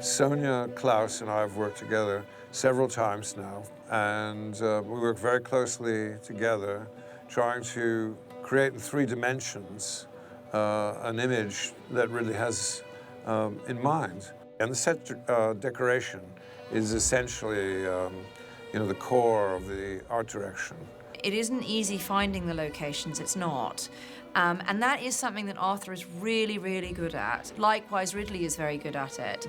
Sonia Klaus and I have worked together several times now, and we work very closely together, trying to create in 3 dimensions an image that really has in mind. And the set decoration is essentially, the core of the art direction. It isn't easy finding the locations, it's not. And that is something that Arthur is really, really good at. Likewise, Ridley is very good at it.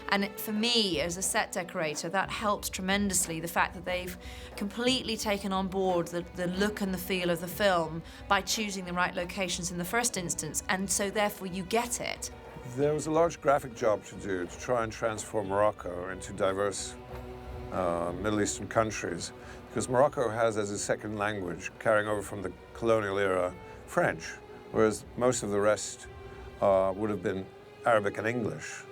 And for me, as a set decorator, that helps tremendously, the fact that they've completely taken on board the look and the feel of the film by choosing the right locations in the first instance, and so therefore you get it. There was a large graphic job to do to try and transform Morocco into diverse Middle Eastern countries, because Morocco has as a second language, carrying over from the colonial era, French, whereas most of the rest would have been Arabic and English.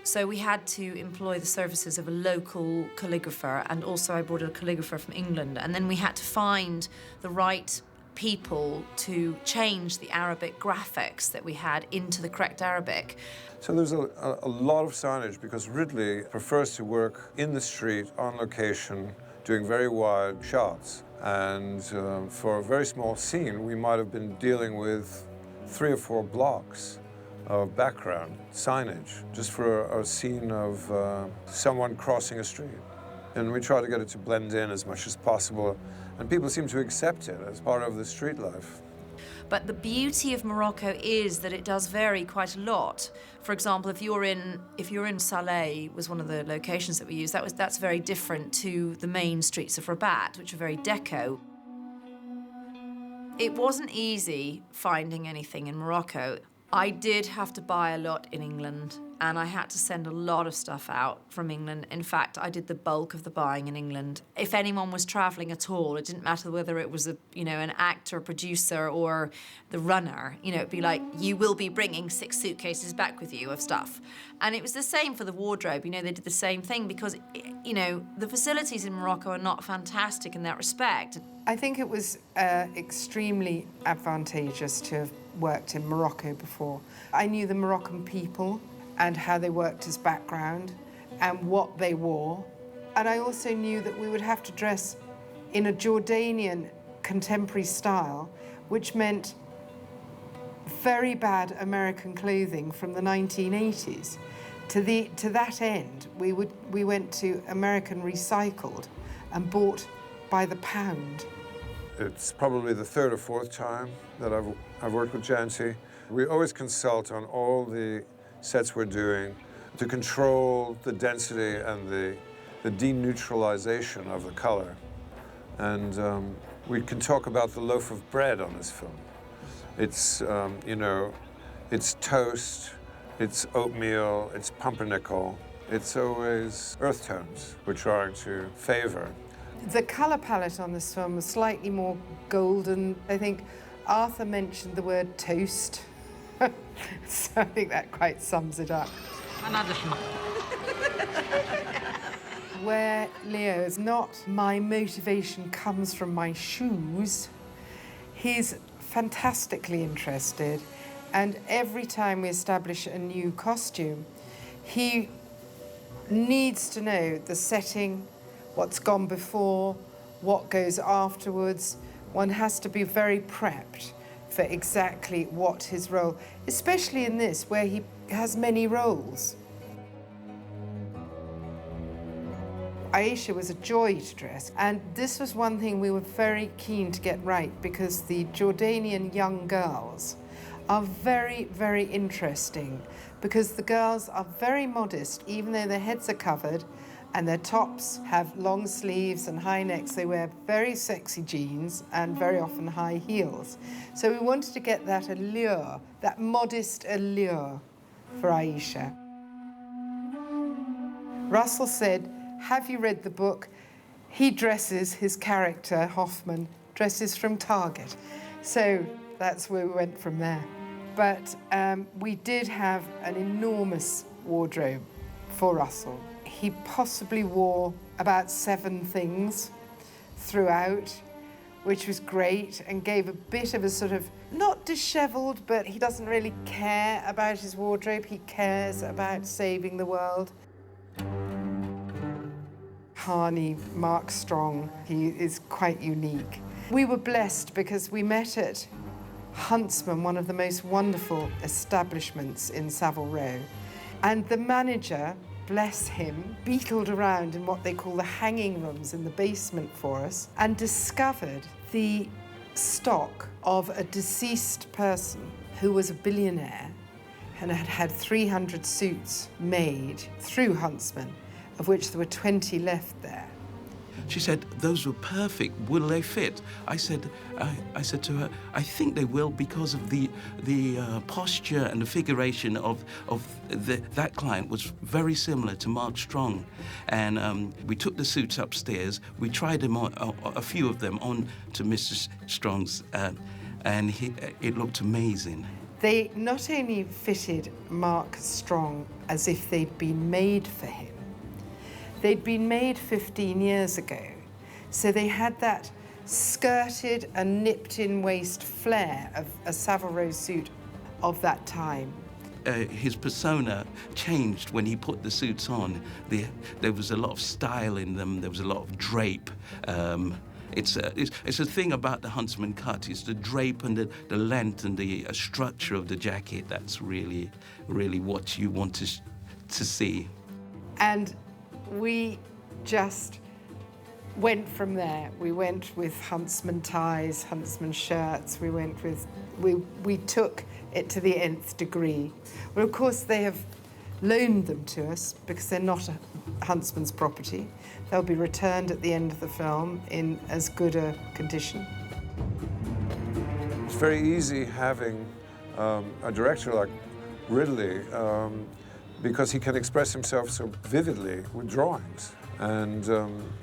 So we had to employ the services of a local calligrapher, and also I brought a calligrapher from England, and then we had to find the right people to change the Arabic graphics that we had into the correct Arabic. So there's a lot of signage, because Ridley prefers to work in the street, on location, doing very wide shots. And for a very small scene, we might have been dealing with 3 or 4 blocks of background signage, just for a scene of someone crossing a street. And we try to get it to blend in as much as possible, and people seem to accept it as part of the street life. But the beauty of Morocco is that it does vary quite a lot. For example, if you're in Salé, was one of the locations that we used, that's very different to the main streets of Rabat, which are very deco. It wasn't easy finding anything in Morocco. I did have to buy a lot in England, and I had to send a lot of stuff out from England. In fact, I did the bulk of the buying in England. If anyone was traveling at all, it didn't matter whether it was an actor, producer, or the runner. It'd be like, you will be bringing 6 suitcases back with you of stuff. And it was the same for the wardrobe. They did the same thing, because, the facilities in Morocco are not fantastic in that respect. I think it was extremely advantageous to have worked in Morocco before. I knew the Moroccan people and how they worked as background and what they wore. And I also knew that we would have to dress in a Jordanian contemporary style, which meant very bad American clothing from the 1980s. To that end, we went to American Recycled and bought by the pound. It's probably the 3rd or 4th time that I've worked with Janty. We always consult on all the sets we're doing to control the density and the deneutralization of the color. And we can talk about the loaf of bread on this film. It's, it's toast, it's oatmeal, it's pumpernickel. It's always earth tones we're trying to favor. The colour palette on this film was slightly more golden. I think Arthur mentioned the word toast, so I think that quite sums it up. Where Leo is not my motivation comes from my shoes, he's fantastically interested, and every time we establish a new costume, he needs to know the setting, what's gone before, what goes afterwards. One has to be very prepped for exactly what his role, especially in this, where he has many roles. Aisha was a joy to dress, and this was one thing we were very keen to get right, because the Jordanian young girls are very, very interesting, because the girls are very modest, even though their heads are covered, and their tops have long sleeves and high necks. They wear very sexy jeans and very often high heels. So we wanted to get that allure, that modest allure for Aisha. Russell said, have you read the book? He dresses, his character, Hoffman, dresses from Target. So that's where we went from there. But we did have an enormous wardrobe for Russell. He possibly wore about 7 things throughout, which was great and gave a bit of a sort of, not dishevelled, but he doesn't really care about his wardrobe. He cares about saving the world. Harney, Mark Strong, he is quite unique. We were blessed because we met at Huntsman, one of the most wonderful establishments in Savile Row. And the manager, bless him, beetled around in what they call the hanging rooms in the basement for us and discovered the stock of a deceased person who was a billionaire and had had 300 suits made through Huntsman, of which there were 20 left there. She said, "Those were perfect. Will they fit?" I said to her, "I think they will because of the posture and the figuration of that client was very similar to Mark Strong." And we took the suits upstairs. We tried them on, a few of them on to Mr. Strong's, and it looked amazing. They not only fitted Mark Strong as if they'd been made for him, they'd been made 15 years ago, so they had that skirted and nipped-in waist flair of a Savile Row suit of that time. His persona changed when he put the suits on. There was a lot of style in them. There was a lot of drape. It's a thing about the Huntsman cut. It's the drape and the length and the structure of the jacket. That's really, really what you want to see. And we just went from there. We went with Huntsman ties, Huntsman shirts. We took it to the nth degree. Well, of course, they have loaned them to us because they're not Huntsman's property. They'll be returned at the end of the film in as good a condition. It's very easy having a director like Ridley because he can express himself so vividly with drawings. And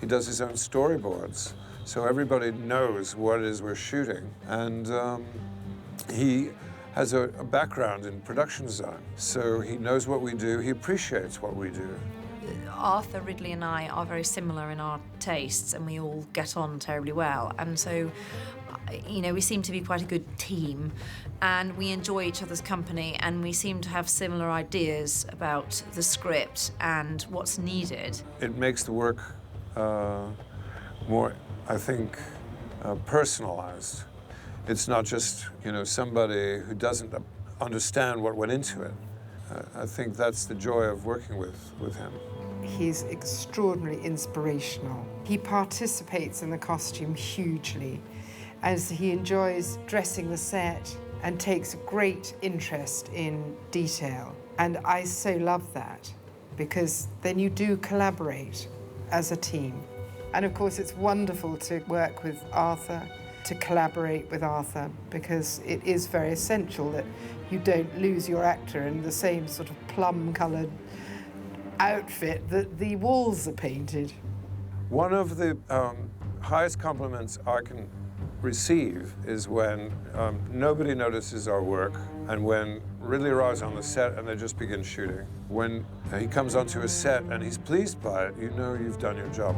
he does his own storyboards, so everybody knows what it is we're shooting. And he has a background in production design, so he knows what we do, he appreciates what we do. Arthur Ridley and I are very similar in our tastes, and we all get on terribly well. And so, you know, we seem to be quite a good team, and we enjoy each other's company, and we seem to have similar ideas about the script and what's needed. It makes the work more, I think, personalized. It's not just, you know, somebody who doesn't understand what went into it. I think that's the joy of working with him. He's extraordinarily inspirational. He participates in the costume hugely, as he enjoys dressing the set and takes a great interest in detail. And I so love that, because then you do collaborate as a team. And of course, it's wonderful to work with Arthur, to collaborate with Arthur, because it is very essential that you don't lose your actor in the same sort of plum-coloured outfit that the walls are painted. One of the highest compliments I can receive is when nobody notices our work, and when Ridley arrives on the set and they just begin shooting. When he comes onto a set and he's pleased by it, you know you've done your job.